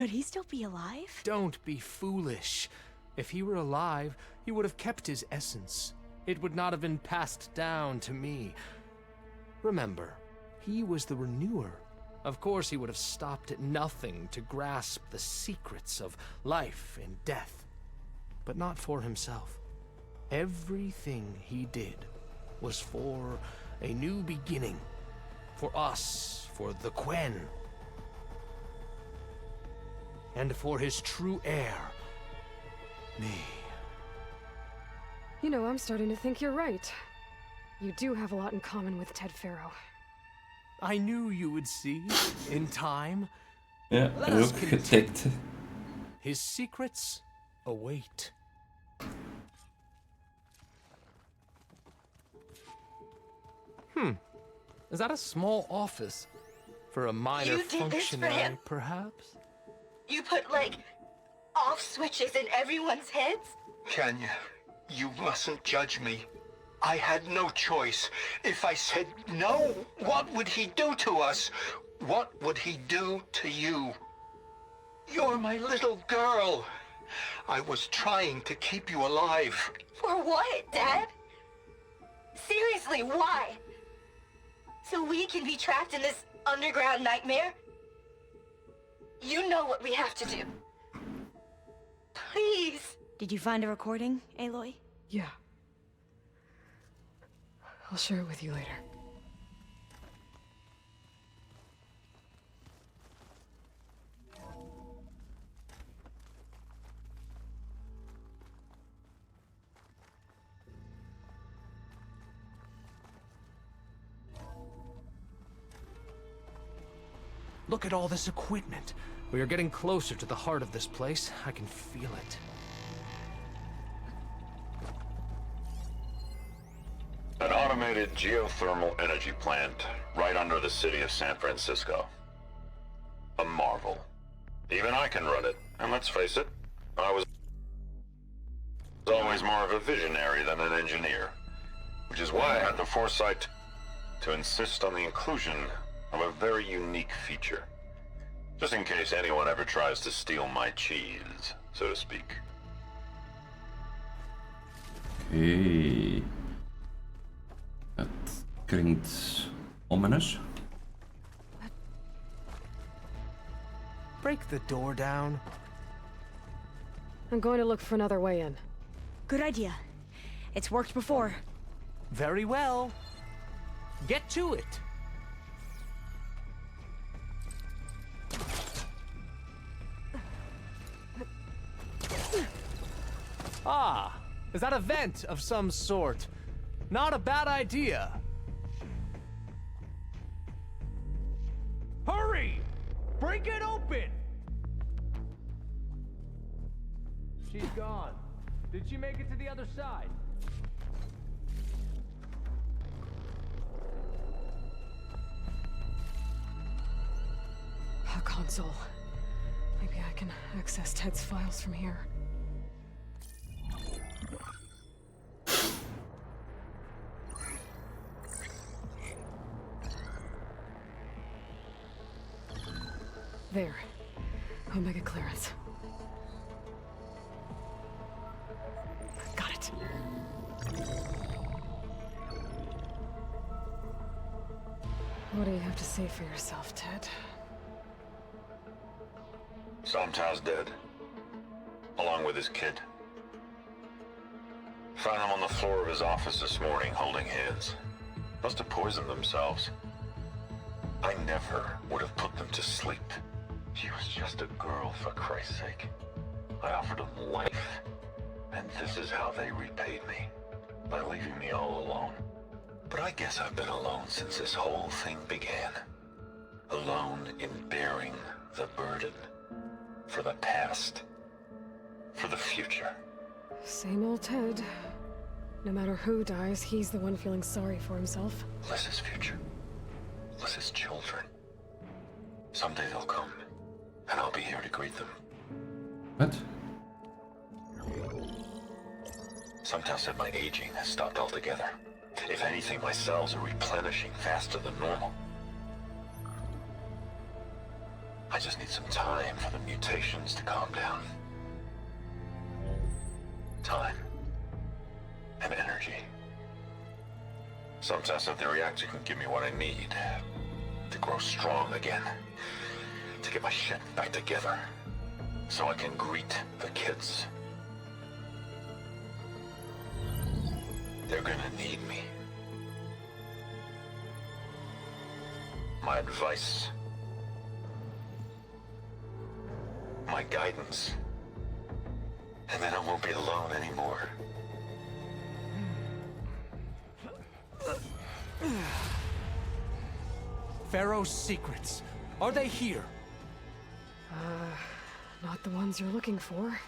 Could he still be alive? Don't be foolish. If he were alive, he would have kept his essence. It would not have been passed down to me. Remember, he was the renewer. Of course, he would have stopped at nothing to grasp the secrets of life and death, but not for himself. Everything he did was for a new beginning, for us, for the Quen, and for his true heir, me. You know, I'm starting to think you're right. You do have a lot in common with Ted Faro. I knew you would see, in time. Ja, Let dat is us ook continue. getikt. His secrets await. Is that a small office? For a minor You did this for functionary, him? perhaps? You put, like, off switches in everyone's heads? Kenya, you mustn't judge me. I had no choice. If I said no, what would he do to us? What would he do to you? You're my little girl. I was trying to keep you alive. For what, Dad? Seriously, why? So we can be trapped in this underground nightmare? You know what we have to do. Please. Did you find a recording, Aloy? Yeah. I'll share it with you later. Look at all this equipment. We are getting closer to the heart of this place. I can feel it. An automated geothermal energy plant right under the city of San Francisco. A marvel. Even I can run it, and let's face it, I was always more of a visionary than an engineer, which is why I had the foresight to insist on the inclusion of a very unique feature, just in case anyone ever tries to steal my cheese, so to speak. Oké. Het klinkt ominous. Break the door down. I'm going to look for another way in. Good idea. It's worked before. Very well. Get to it. Ah, is that a vent of some sort? Not a bad idea. Hurry! Break it open! She's gone. Did she make it to the other side? A console. Maybe I can access Ted's files from here. There. Omega clearance. Got it. What do you have to say for yourself, Ted? Somtow's dead, along with his kid. Found them on the floor of his office this morning, holding hands. Must have poisoned themselves. I never would have put them to sleep. She was just a girl, for Christ's sake. I offered them life, and this is how they repaid me, by leaving me all alone. But I guess I've been alone since this whole thing began. Alone in bearing the burden. For the past. For the future. Same old Ted. No matter who dies, he's the one feeling sorry for himself. Liz's future. Liz's children. Someday they'll come, and I'll be here to greet them. Wat? Sometow said my aging has stopped altogether. If anything, my cells are replenishing faster than normal. I just need some time for the mutations to calm down. Time. And energy. Some test of the reactor can give me what I need to grow strong again. To get my shit back together. So I can greet the kids. They're gonna need me. My advice. My guidance. And then I won't be alone anymore. Pharaoh's secrets. Are they here? Not the ones you're looking for.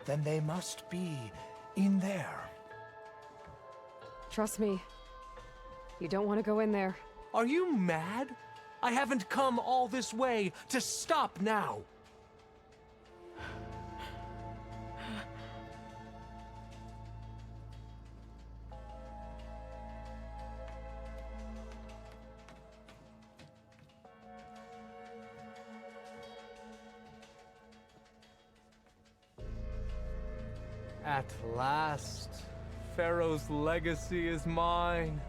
Then they must be in there. Trust me. You don't want to go in there. Are you mad? I haven't come all this way to stop now. At last, Pharaoh's legacy is mine.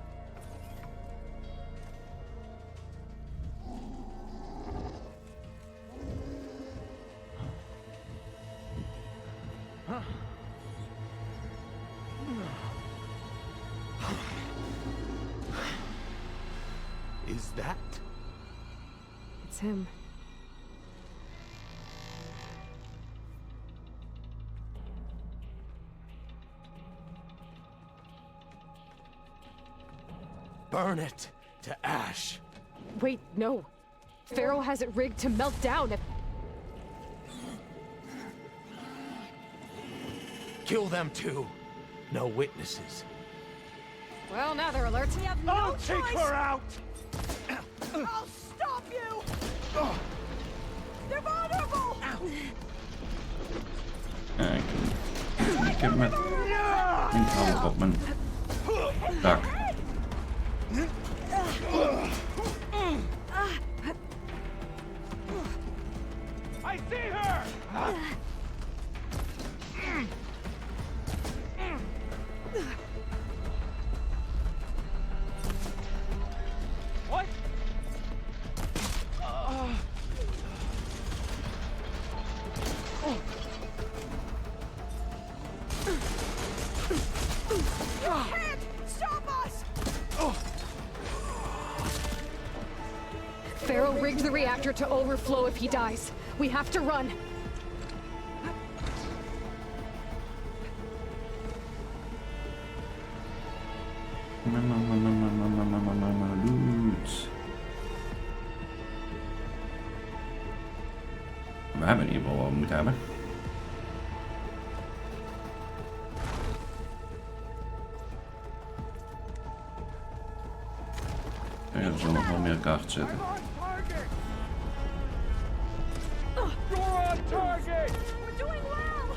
Is that? It's him. Burn it to ash. Wait, no. Pharaoh has it rigged to melt down if... Kill them too. No witnesses. Well, now they're alert. We have no choice. Take her out! I'll stop you! They're vulnerable! Ik heb met inhoud op mijn dak. I see her! What? Can't stop us! Pharaoh rigged the reactor to overflow if he dies. We have to run. Dudes. We hebben in ieder geval wat we moeten hebben. Ja, we zullen nog wel meer kaart zetten. You're on target! We're doing well!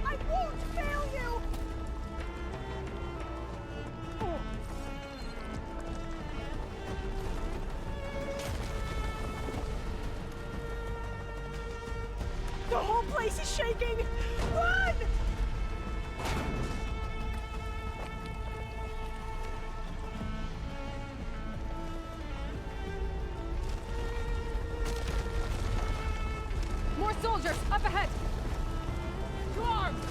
I won't fail you! The whole place is shaking! Run! More soldiers, up ahead! To arms!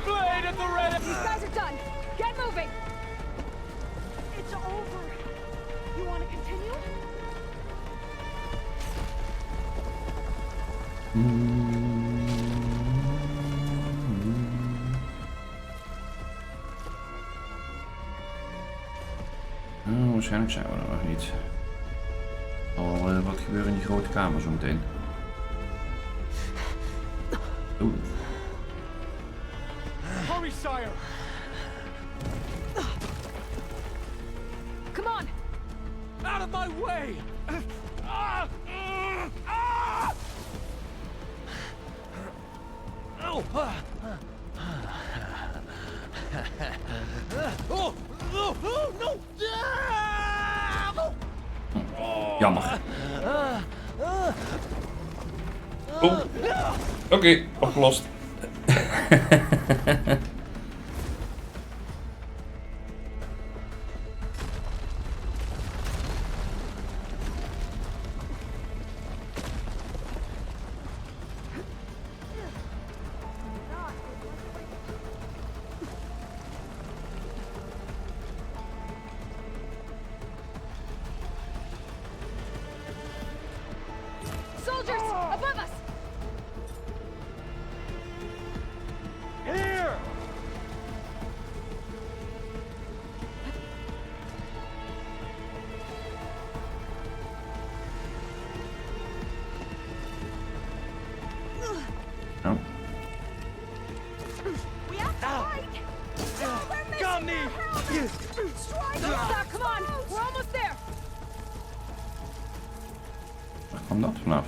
Blade at the ready! These guys are done! Get moving! It's over! You want to continue? Nou, waarschijnlijk zijn we er nog niet. Al wat gebeuren in die grote kamer zo meteen. Oeh. Hurry, sire! Come on! Out of my way! Oh! Jammer. Oh. Oké, opgelost. Soldiers! Above us! Here! Oh. We have to fight! We're missing Got me! our help! Strike! Stop, come on! We're almost there! Waar kwam dat vanaf?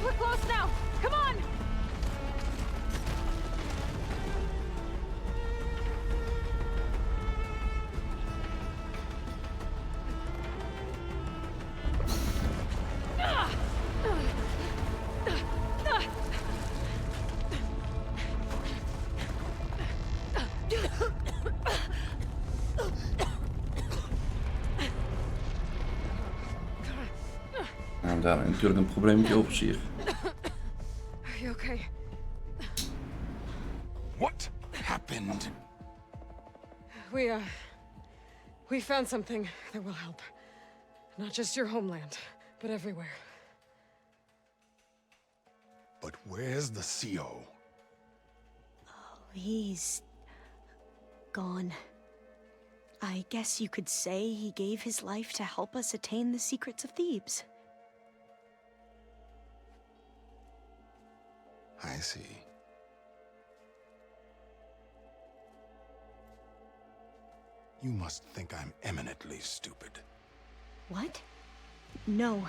We're close now! Come on! We hebben daar natuurlijk een probleem met die officier. Are you okay? What happened? We found something that will help. Not just your homeland, but everywhere. But where's the CO? He's gone. I guess you could say he gave his life to help us attain the secrets of Thebes. I see. You must think I'm eminently stupid. What? No.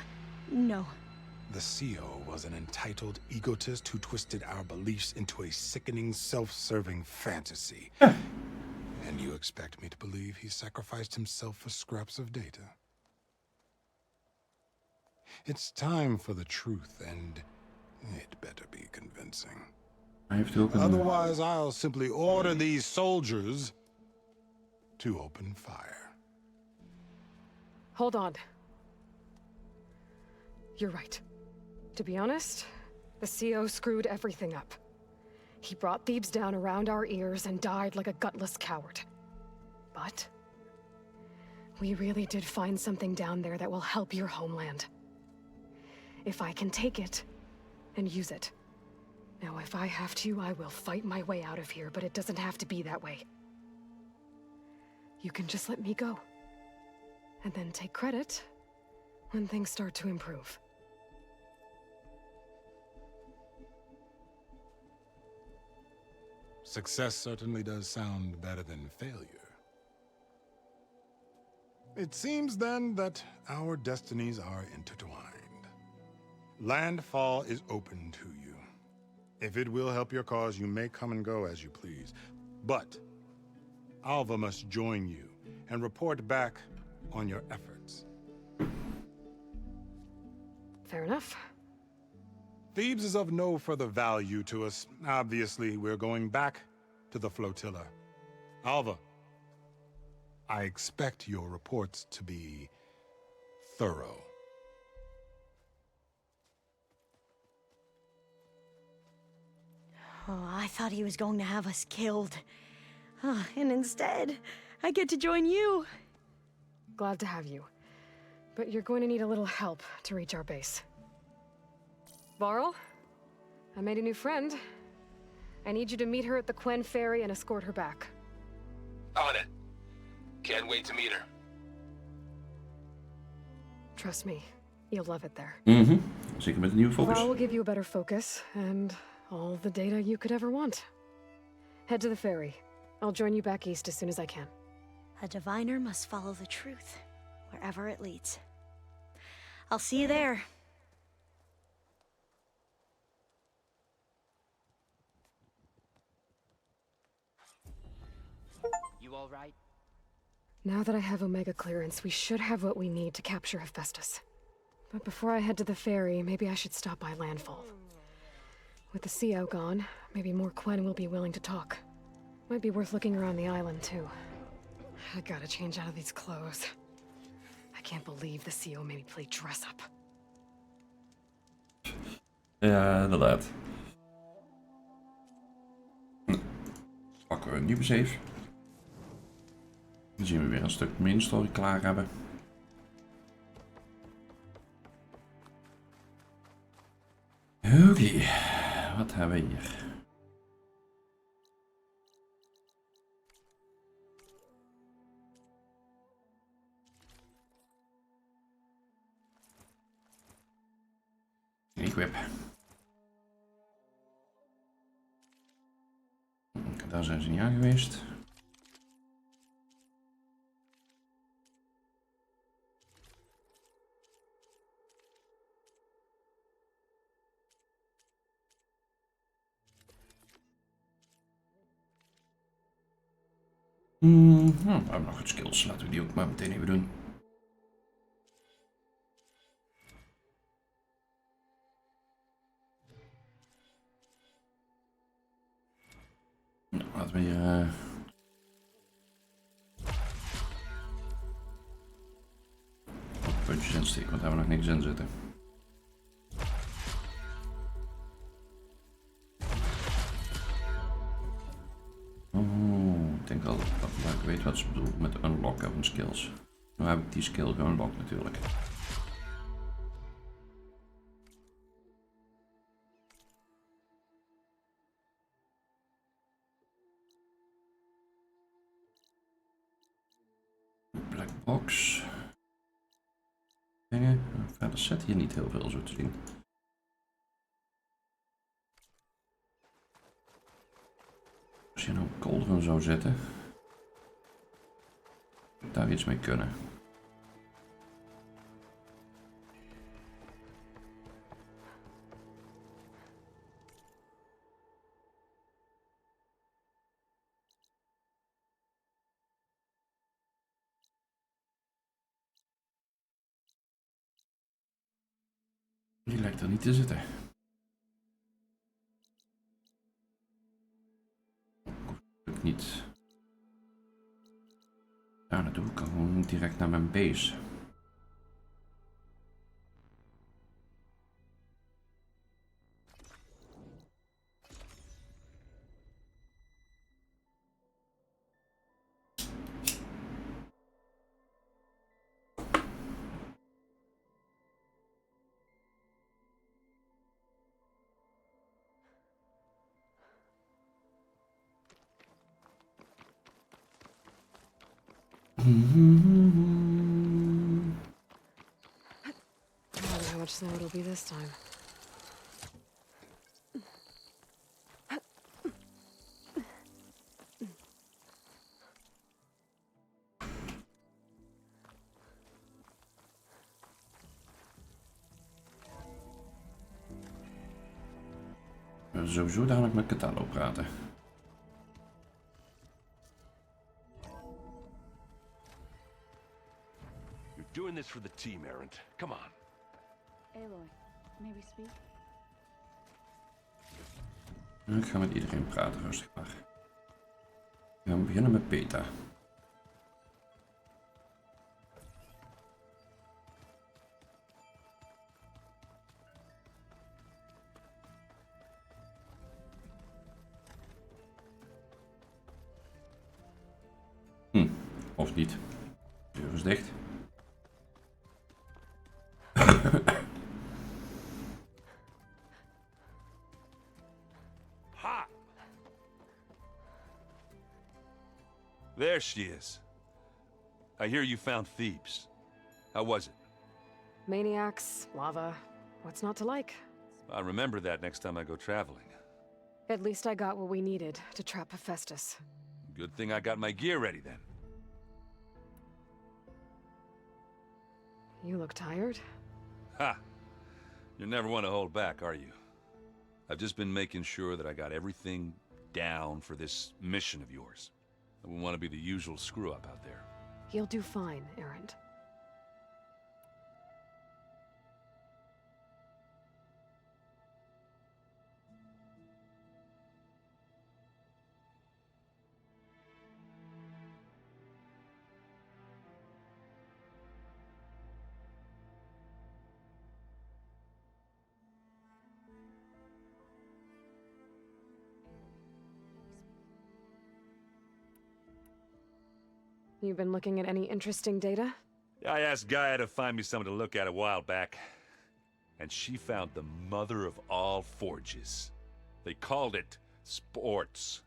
The CO was an entitled egotist who twisted our beliefs into a sickening, self-serving fantasy. And you expect me to believe he sacrificed himself for scraps of data? It's time for the truth, and it better be convincing. Hij heeft ook een... Otherwise, I'll simply order these soldiers to open fire. Hold on. You're right. To be honest, the CO screwed everything up. He brought Thebes down around our ears and died like a gutless coward. But we really did find something down there that will help your homeland. If I can take it and use it. Now, if I have to, I will fight my way out of here, but it doesn't have to be that way. You can just let me go. And then take credit when things start to improve. Success certainly does sound better than failure. It seems then that our destinies are intertwined. Landfall is open to you. If it will help your cause, you may come and go as you please. But Alva must join you and report back on your efforts. Fair enough. Thebes is of no further value to us. Obviously, we're going back to the flotilla. Alva, I expect your reports to be thorough. Oh, I thought he was going to have us killed. And instead, I get to join you. Glad to have you. But you're going to need a little help to reach our base. Varl, I made a new friend. I need you to meet her at the Quen Ferry and escort her back. On it. Can't wait to meet her. Trust me, You'll love it there. Zeker met een nieuwe focus. Val will give you a better focus and all the data you could ever want. Head to the ferry. I'll join you back east as soon as I can. A diviner must follow the truth, wherever it leads. I'll see you there. You all right? Now that I have Omega clearance, we should have what we need to capture Hephaestus. But before I head to the ferry, maybe I should stop by Landfall. With the CO gone, maybe more Quen will be willing to talk. Might be worth looking around the island, too. I gotta change out of these clothes. I can't believe the CO made me play dress up. Ja, inderdaad. Pakken we een nieuwe save. Dan zien we weer een stuk main story klaar hebben. Oké, wat hebben we hier? Equip. Daar zijn ze niet aan geweest. We hebben nog wat skills, laten we die ook maar meteen even doen. Nou, laten we hier wat puntjes insteken, want daar hebben we nog niks in zitten. Ik denk al dat ik weet wat ze bedoelt met unlocken van skills. Nu heb ik die skill geunlocked natuurlijk. Black box. Dingen. Verder zit hier niet heel veel zo te zien. Als je nou een cauldron zou zetten, zou daar iets mee kunnen. Die lijkt er niet te zitten. Niet. Ja, dat doe ik gewoon direct naar mijn base. I wonder how much snow it'll be this time. We zullen sowieso dadelijk met Cataldo praten. Doing this for the team, Errant. Come on. Aloy, maybe speak? Ik ga met iedereen praten, rustig maar. We gaan beginnen met Beta. Of niet. De deur is dicht. Ha! There she is. I hear you found Thebes. How was it? Maniacs, lava. What's not to like? I'll remember that next time I go traveling. At least I got what we needed to trap Hephaestus. Good thing I got my gear ready then. You look tired. Ha! You never want to hold back, are you? I've just been making sure that I got everything down for this mission of yours. I wouldn't want to be the usual screw-up out there. You'll do fine, Erend. You been looking at any interesting data? I asked Gaia to find me something to look at a while back, and she found the mother of all forges. They called it sports.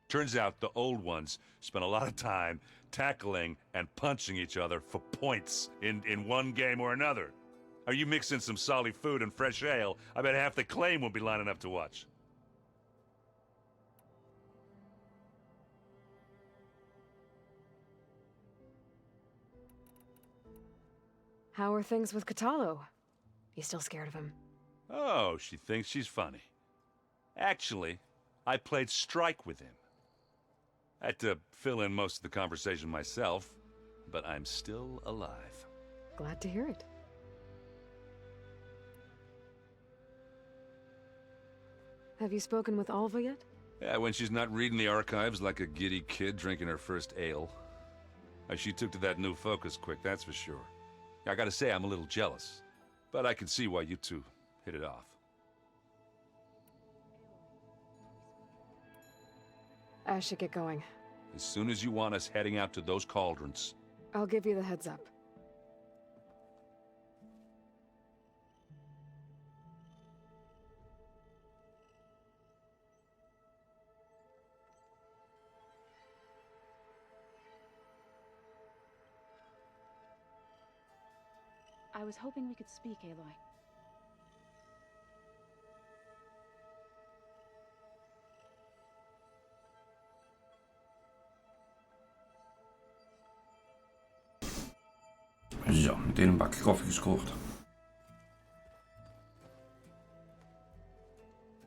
Turns out the old ones spent a lot of time tackling and punching each other for points in one game or another. Are you mixing some solid food and fresh ale? I bet half the claim won't be lining up to watch. How are things with Katalo? You still scared of him? Oh, she thinks she's funny. Actually, I played strike with him. I had to fill in most of the conversation myself, but I'm still alive. Glad to hear it. Have you spoken with Alva yet? Yeah, when she's not reading the archives like a giddy kid drinking her first ale. She took to that new focus quick, that's for sure. I gotta say, I'm a little jealous, but I can see why you two hit it off. I should get going. As soon as you want us heading out to those cauldrons. I'll give you the heads up. I was hoping we could speak, Aloy. Zo, meteen een bakje koffie gescoord.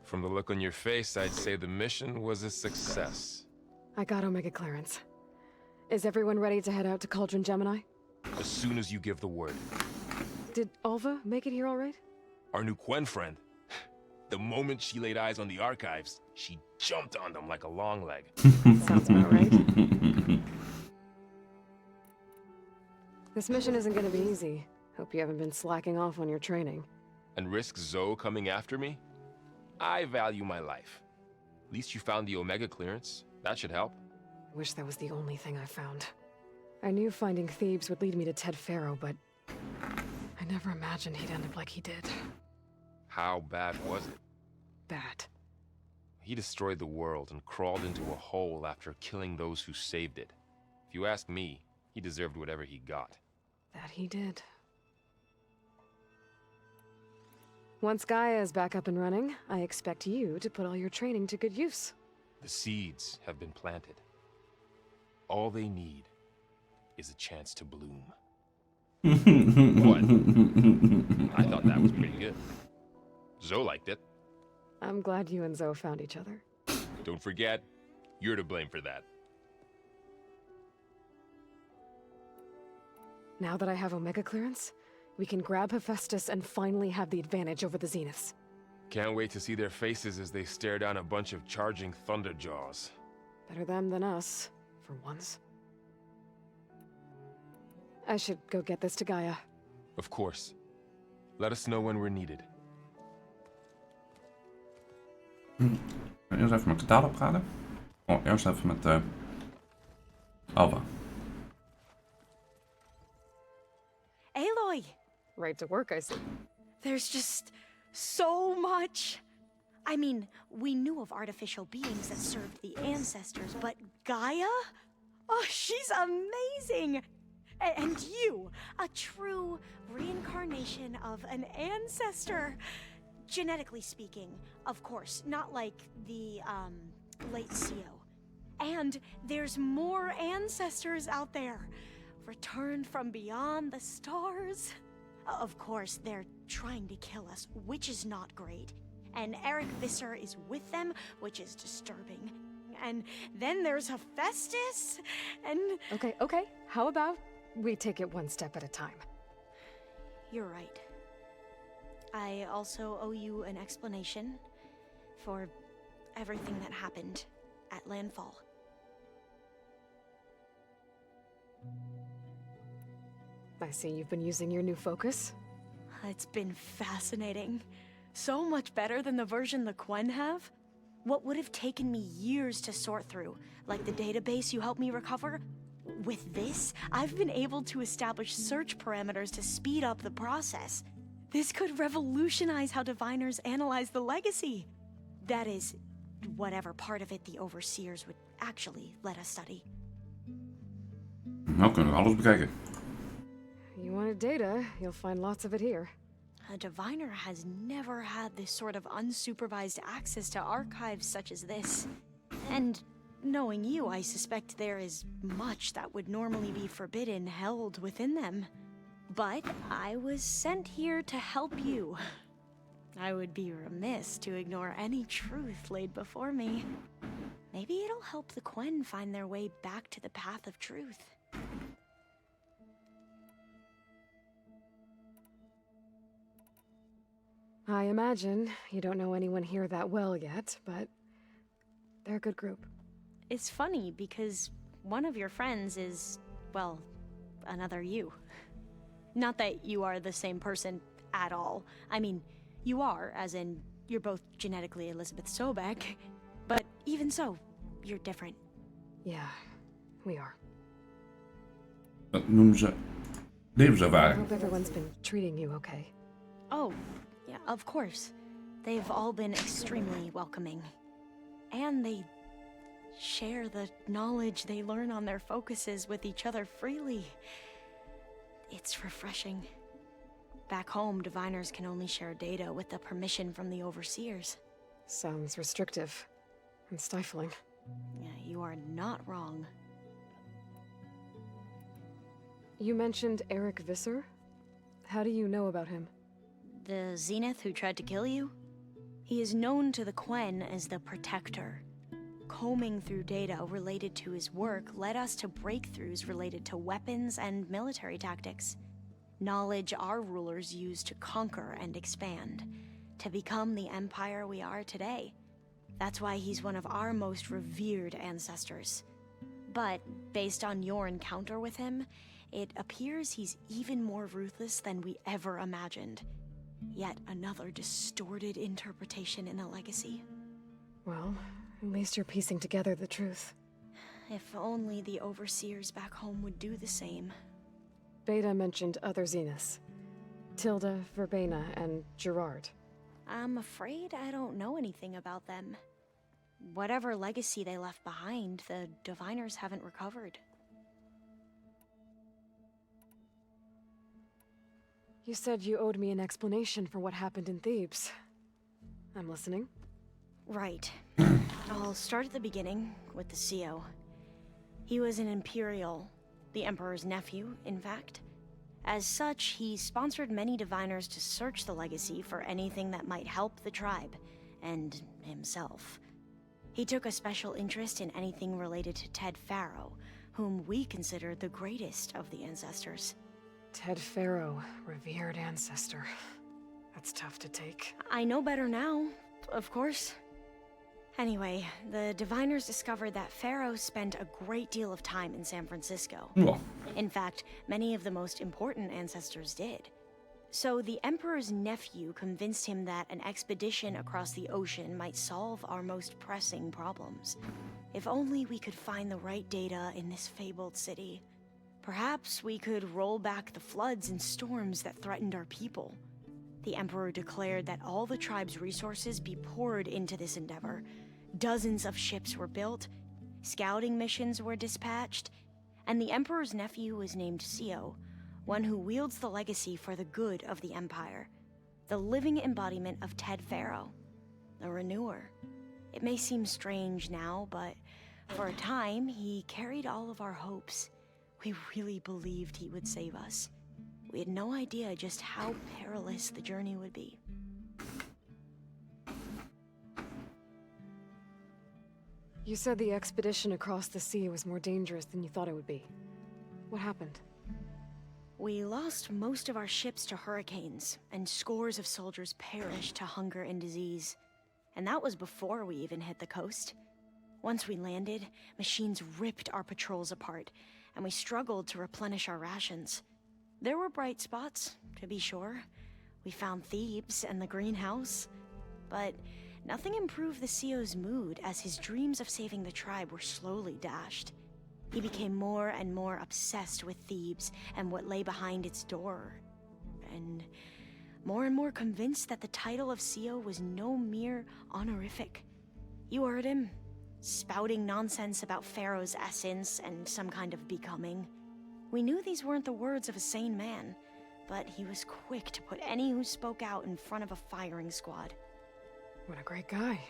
From the look on your face, I'd say the mission was a success. I got Omega clearance. Is everyone ready to head out to Cauldron Gemini? As soon as you give the word. Did Alva make it here all right? Our new Quen friend. The moment she laid eyes on the archives, she jumped on them like a long leg. Sounds about right. This mission isn't gonna be easy. Hope you haven't been slacking off on your training. And risk Zoe coming after me? I value my life. At least you found the Omega clearance. That should help. Wish that was the only thing I found. I knew finding Thebes would lead me to Ted Faro, but I never imagined he'd end up like he did. How bad was it? Bad. He destroyed the world and crawled into a hole after killing those who saved it. If you ask me, he deserved whatever he got. That he did. Once Gaia is back up and running, I expect you to put all your training to good use. The seeds have been planted. All they need is a chance to bloom. What? I thought that was pretty good. Zoe liked it. I'm glad you and Zoe found each other. Don't forget, you're to blame for that. Now that I have Omega clearance, we can grab Hephaestus and finally have the advantage over the Zeniths. Can't wait to see their faces as they stare down a bunch of charging Thunderjaws. Better them than us, for once. I should go get this to Gaia. Of course. Let us know when we're needed. Eerst even met Katalo praten. Oh, eerst even met Alva. Aloy! Right to work, I see. There's just so much. I mean, we knew of artificial beings that served the ancestors, but Gaia? Oh, she's amazing! And you, a true reincarnation of an ancestor. Genetically speaking, of course, not like the, late CO. And there's more ancestors out there, returned from beyond the stars. Of course, they're trying to kill us, which is not great. And Eric Visser is with them, which is disturbing. And then there's Hephaestus, and... Okay. How about we take it one step at a time? You're right. I also owe you an explanation for everything that happened at Landfall. I see you've been using your new focus. It's been fascinating. So much better than the version the Quen have. What would have taken me years to sort through, like the database you helped me recover, with this, I've been able to establish search parameters to speed up the process. This could revolutionize how diviners analyze the legacy. That is, whatever part of it the overseers would actually let us study. Nou kunnen we alles bekijken. You wanted data, you'll find lots of it here. A diviner has never had this sort of unsupervised access to archives such as this. And knowing you, I suspect there is much that would normally be forbidden held within them. But I was sent here to help you. I would be remiss to ignore any truth laid before me. Maybe it'll help the Quen find their way back to the path of truth. I imagine you don't know anyone here that well yet, but they're a good group. It's funny because one of your friends is, well, another you. Not that you are the same person at all. I mean, you are, as in, you're both genetically Elizabeth Sobek, but even so, you're different. Yeah, we are. Dat noemen ze I levenservaring. hope everyone's been treating you okay. Oh, yeah, of course. They've all been extremely welcoming. And they share the knowledge they learn on their focuses with each other freely. It's refreshing. Back home, diviners can only share data with the permission from the overseers. Sounds restrictive and stifling. Yeah, you are not wrong. You mentioned Eric Visser? How do you know about him? The Zenith who tried to kill you? He is known to the Quen as the Protector. Combing through data related to his work led us to breakthroughs related to weapons and military tactics. Knowledge our rulers used to conquer and expand, to become the empire we are today. That's why he's one of our most revered ancestors. But based on your encounter with him, it appears he's even more ruthless than we ever imagined. Yet another distorted interpretation in the legacy. Well, at least you're piecing together the truth. If only the overseers back home would do the same. Beta mentioned other Zeniths. Tilda, Verbena, and Gerard. I'm afraid I don't know anything about them. Whatever legacy they left behind, the diviners haven't recovered. You said you owed me an explanation for what happened in Thebes. I'm listening. Right. I'll start at the beginning, with the CO. He was an Imperial, the Emperor's nephew, in fact. As such, he sponsored many diviners to search the legacy for anything that might help the tribe, and himself. He took a special interest in anything related to Ted Faro, whom we consider the greatest of the ancestors. Ted Faro, revered ancestor. That's tough to take. I know better now, of course. Anyway, the diviners discovered that Faro spent a great deal of time in San Francisco. Well. In fact, many of the most important ancestors did. So the Emperor's nephew convinced him that an expedition across the ocean might solve our most pressing problems. If only we could find the right data in this fabled city. Perhaps we could roll back the floods and storms that threatened our people. The Emperor declared that all the tribe's resources be poured into this endeavor. Dozens of ships were built, scouting missions were dispatched, And the Emperor's nephew is named Seo, one who wields the legacy for the good of the Empire. The living embodiment of Ted Pharaoh, the Renewer. It may seem strange now, but for a time, he carried all of our hopes. We really believed he would save us. We had no idea just how perilous the journey would be. You said the expedition across the sea was more dangerous than you thought it would be. What happened? We lost most of our ships to hurricanes, and scores of soldiers perished to hunger and disease. And that was before we even hit the coast. Once we landed, machines ripped our patrols apart, and we struggled to replenish our rations. There were bright spots, to be sure. We found Thebes and the greenhouse, but nothing improved the CEO's mood as his dreams of saving the tribe were slowly dashed. He became more and more obsessed with Thebes and what lay behind its door, and more convinced that the title of CEO was no mere honorific. You heard him, spouting nonsense about Pharaoh's essence and some kind of becoming. We knew these weren't the words of a sane man, but he was quick to put any who spoke out in front of a firing squad. What a great guy.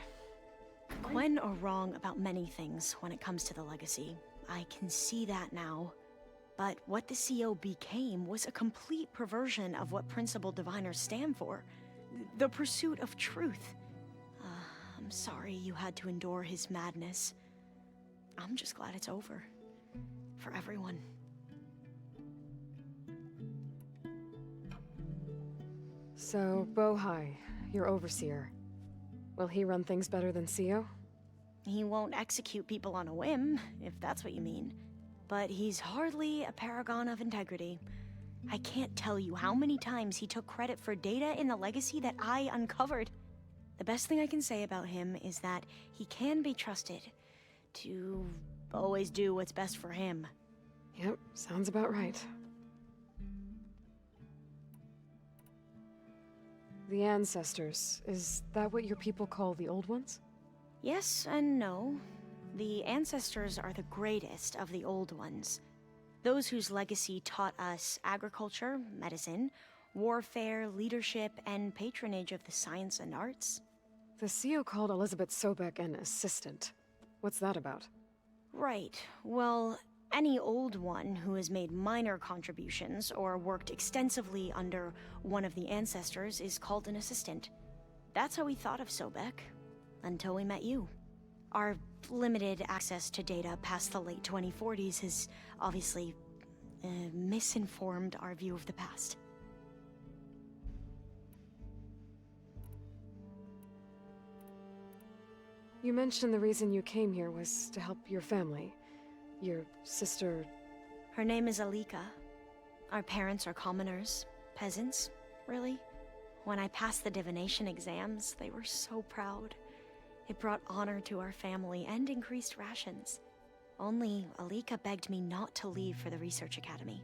Gwen are wrong about many things when it comes to the legacy. I can see that now. But what the CEO became was a complete perversion of what principled diviners stand for. The pursuit of truth. I'm sorry you had to endure his madness. I'm just glad it's over. For everyone. So, Bohai, your overseer. Will he run things better than CEO? He won't execute people on a whim, if that's what you mean. But he's hardly a paragon of integrity. I can't tell you how many times he took credit for data in the legacy that I uncovered. The best thing I can say about him is that he can be trusted to always do what's best for him. Yep, sounds about right. The ancestors, is that what your people call the old ones? Yes and no. The ancestors are the greatest of the old ones. Those whose legacy taught us agriculture, medicine, warfare, leadership, and patronage of the science and arts. The CEO called Elizabeth Sobek an assistant. What's that about? Right. Well, any old one who has made minor contributions or worked extensively under one of the ancestors is called an assistant. That's how we thought of Sobek, until we met you. Our limited access to data past the late 2040s has obviously misinformed our view of the past. You mentioned the reason you came here was to help your family. Your sister... Her name is Alika. Our parents are commoners. Peasants, really. When I passed the divination exams, they were so proud. It brought honor to our family and increased rations. Only Alika begged me not to leave for the research academy.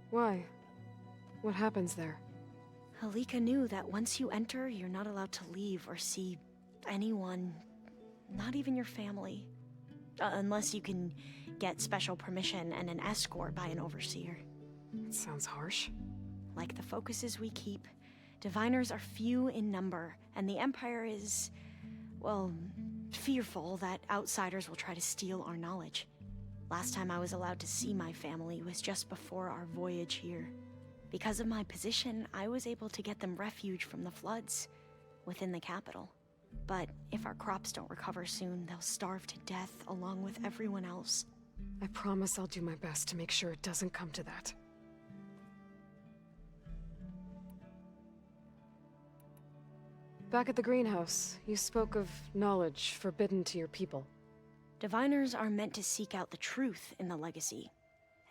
Why? What happens there? Alika knew that once you enter, you're not allowed to leave or see anyone, not even your family. Unless you can get special permission and an escort by an overseer. It sounds harsh. Like the focuses we keep, diviners are few in number, and the Empire is, well, fearful that outsiders will try to steal our knowledge. Last time I was allowed to see my family was just before our voyage here. Because of my position, I was able to get them refuge from the floods within the capital. But if our crops don't recover soon, they'll starve to death along with everyone else. I promise I'll do my best to make sure it doesn't come to that. Back at the greenhouse, you spoke of knowledge forbidden to your people. Diviners are meant to seek out the truth in the legacy.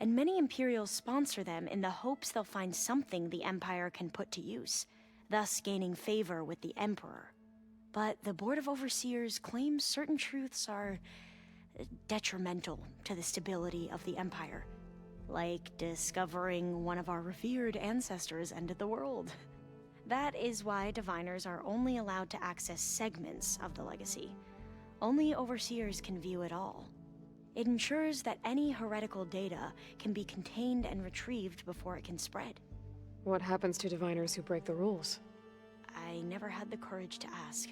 And many Imperials sponsor them in the hopes they'll find something the Empire can put to use, thus gaining favor with the Emperor. But the Board of Overseers claims certain truths are detrimental to the stability of the Empire. Like discovering one of our revered ancestors ended the world. That is why diviners are only allowed to access segments of the legacy. Only overseers can view it all. It ensures that any heretical data can be contained and retrieved before it can spread. What happens to diviners who break the rules? I never had the courage to ask.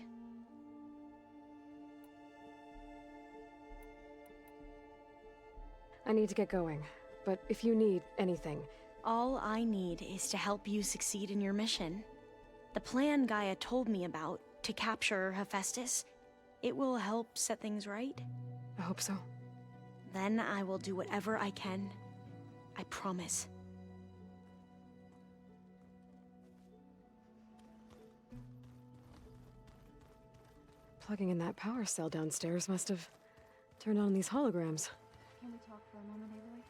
I need to get going, but if you need anything... All I need is to help you succeed in your mission. The plan Gaia told me about, to capture Hephaestus, it will help set things right. I hope so. Then I will do whatever I can. I promise. Plugging in that power cell downstairs must have turned on these holograms. Can we talk for a moment, Aloy?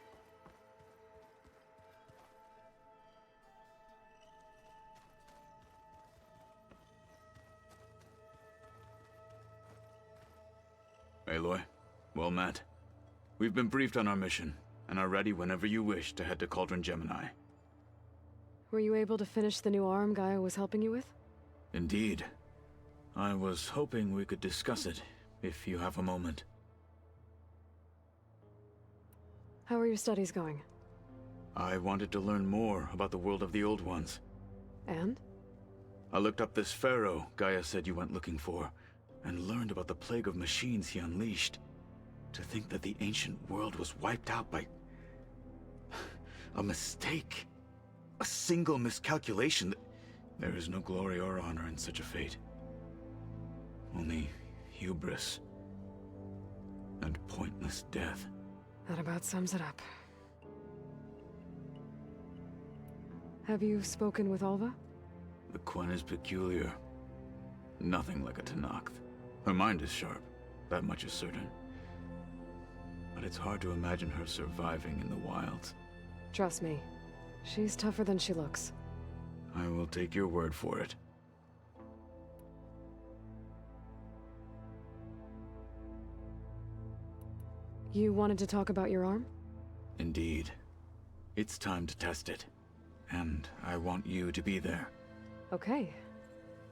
Aloy, well met. We've been briefed on our mission, and are ready whenever you wish to head to Cauldron Gemini. Were you able to finish the new arm Gaia was helping you with? Indeed. I was hoping we could discuss it, if you have a moment. How are your studies going? I wanted to learn more about the world of the Old Ones. And? I looked up this pharaoh Gaia said you went looking for, and learned about the plague of machines he unleashed. To think that the ancient world was wiped out by... a mistake. A single miscalculation. There is no glory or honor in such a fate. Only hubris. And pointless death. That about sums it up. Have you spoken with Alva? The Quen is peculiar. Nothing like a Tenakth. Her mind is sharp, that much is certain. But it's hard to imagine her surviving in the wilds. Trust me, she's tougher than she looks. I will take your word for it. You wanted to talk about your arm? Indeed. It's time to test it. And I want you to be there. Okay.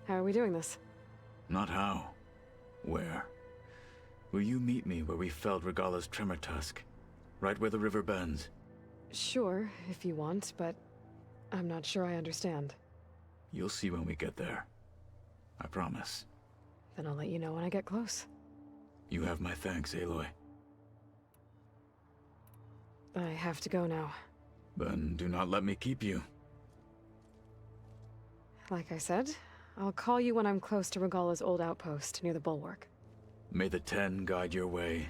How are we doing this? Not how. Where? Will you meet me where we felled Regala's tremor tusk? Right where the river bends? Sure, if you want, but I'm not sure I understand. You'll see when we get there. I promise. Then I'll let you know when I get close. You have my thanks, Aloy. I have to go now. Then do not let me keep you. Like I said, I'll call you when I'm close to Regala's old outpost near the bulwark. May the Ten guide your way.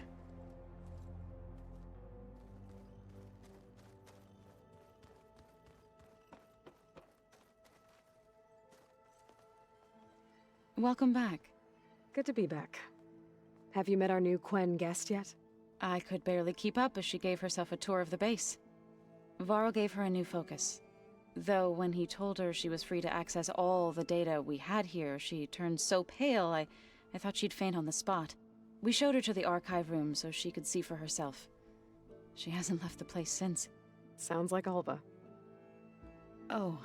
Welcome back. Good to be back. Have you met our new Quen guest yet? I could barely keep up as she gave herself a tour of the base. Varl gave her a new focus. Though when he told her she was free to access all the data we had here, she turned so pale I thought she'd faint on the spot. We showed her to the archive room so she could see for herself. She hasn't left the place since. Sounds like Alva. Oh,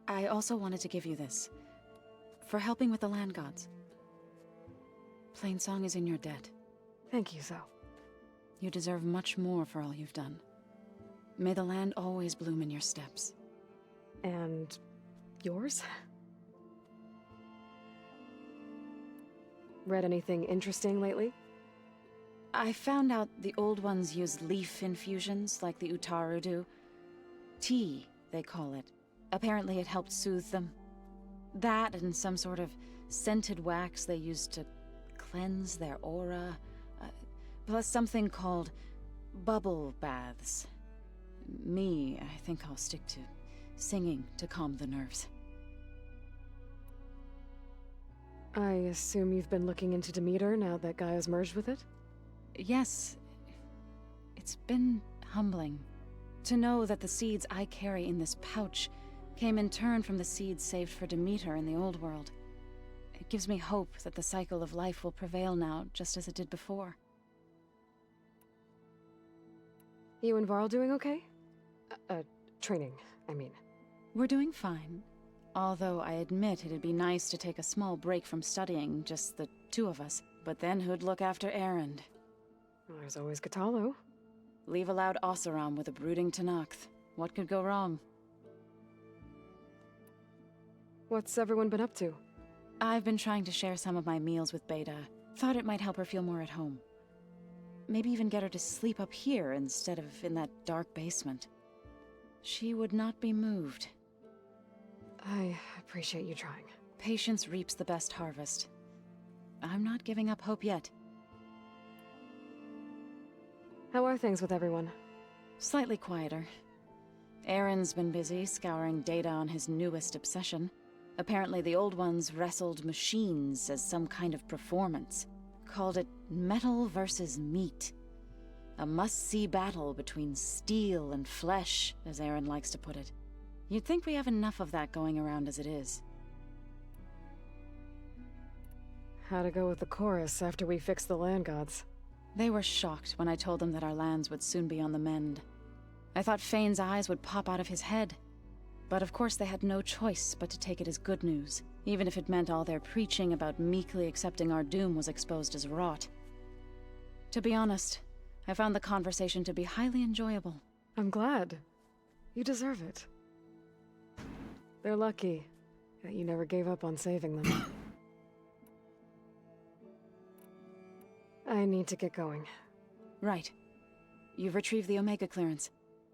I also wanted to give you this. For helping with the land gods. Plainsong is in your debt. Thank you, Zo. You deserve much more for all you've done. May the land always bloom in your steps. And yours? Read anything interesting lately? I found out the old ones use leaf infusions like the Utaru do. Tea, they call it. Apparently it helped soothe them. That and some sort of scented wax they used to cleanse their aura. Plus something called bubble baths. I think I'll stick to singing to calm the nerves. I assume you've been looking into Demeter now that Gaia's merged with it? Yes. It's been humbling to know that the seeds I carry in this pouch came in turn from the seeds saved for Demeter in the old world. It gives me hope that the cycle of life will prevail now, just as it did before. You and Varl doing okay? Training, I mean. We're doing fine. Although I admit it'd be nice to take a small break from studying, just the two of us. But then who'd look after Erend? Well, there's always Katalo. Leave a loud Oseram with a brooding Tenakth. What could go wrong? What's everyone been up to? I've been trying to share some of my meals with Beta. Thought it might help her feel more at home. Maybe even get her to sleep up here instead of in that dark basement. She would not be moved. I appreciate you trying. Patience reaps the best harvest. I'm not giving up hope yet. How are things with everyone? Slightly quieter. Aaron's been busy scouring data on his newest obsession. Apparently the old ones wrestled machines as some kind of performance. Called it metal versus meat. A must-see battle between steel and flesh, as Aaron likes to put it. You'd think we have enough of that going around as it is. How to go with the chorus after we fix the land gods? They were shocked when I told them that our lands would soon be on the mend. I thought Fane's eyes would pop out of his head. But of course they had no choice but to take it as good news, even if it meant all their preaching about meekly accepting our doom was exposed as rot. To be honest, I found the conversation to be highly enjoyable. I'm glad. You deserve it. They're lucky that you never gave up on saving them. I need to get going. Right. You've retrieved the Omega clearance.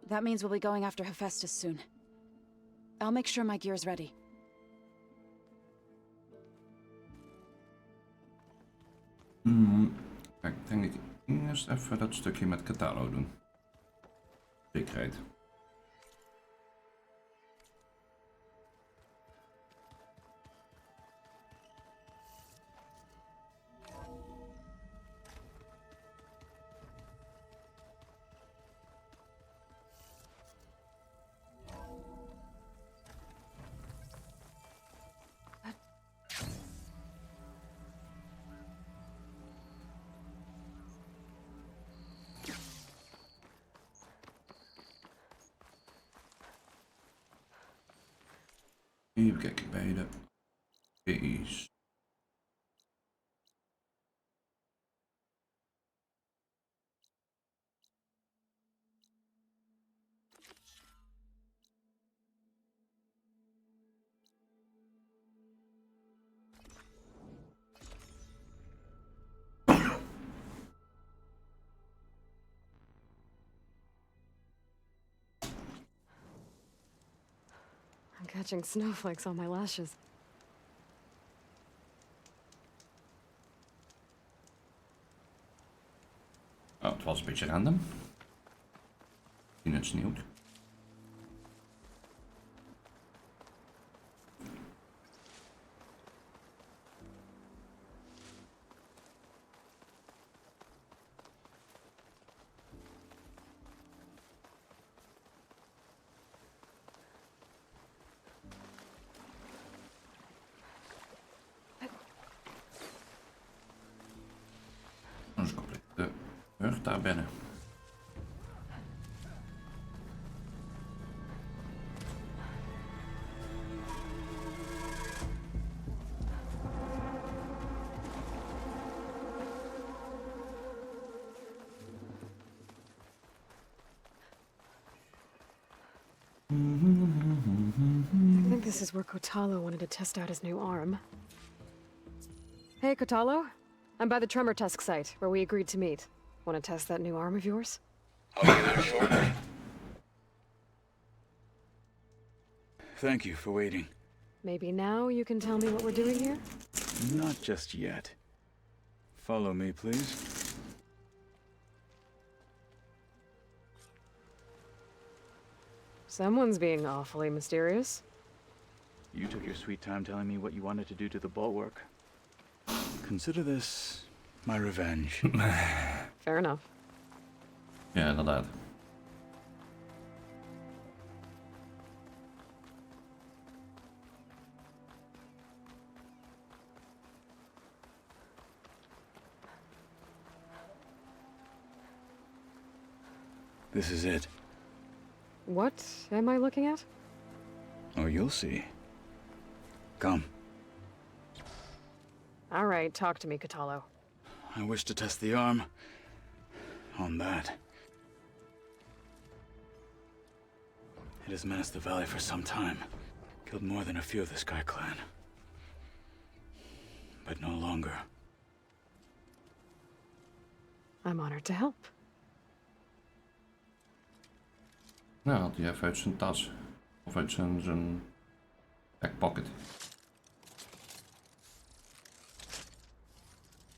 That means we'll be going after Hephaestus soon. I'll make sure my gear's ready. Kijk, ik denk dat ik eerst even dat stukje met Katalo doen. Zekerheid. Even kijken bij de P's. I'm catching snowflakes on my lashes. Oh, het was een beetje random. In het sneeuwt. Dus compleet de rug daar binnen. I think this is where Kotalo wanted to test out his new arm. Hey, Kotalo. I'm by the Tremor Tusk site, where we agreed to meet. Want to test that new arm of yours? Thank you for waiting. Maybe now you can tell me what we're doing here? Not just yet. Follow me, please. Someone's being awfully mysterious. You took your sweet time telling me what you wanted to do to the bulwark. Consider this my revenge. Fair enough. Ja, inderdaad. This is it. What am I looking at? Oh, you'll see. Come. All right, talk to me, Kotalo. I wish to test the arm on that. It has menaced the valley for some time. Killed more than a few of the Sky Clan. But no longer. I'm honored to help. Nou, had hij even uit zijn tas. Of uit zijn backpocket.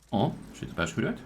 Oh, ziet er best goed uit.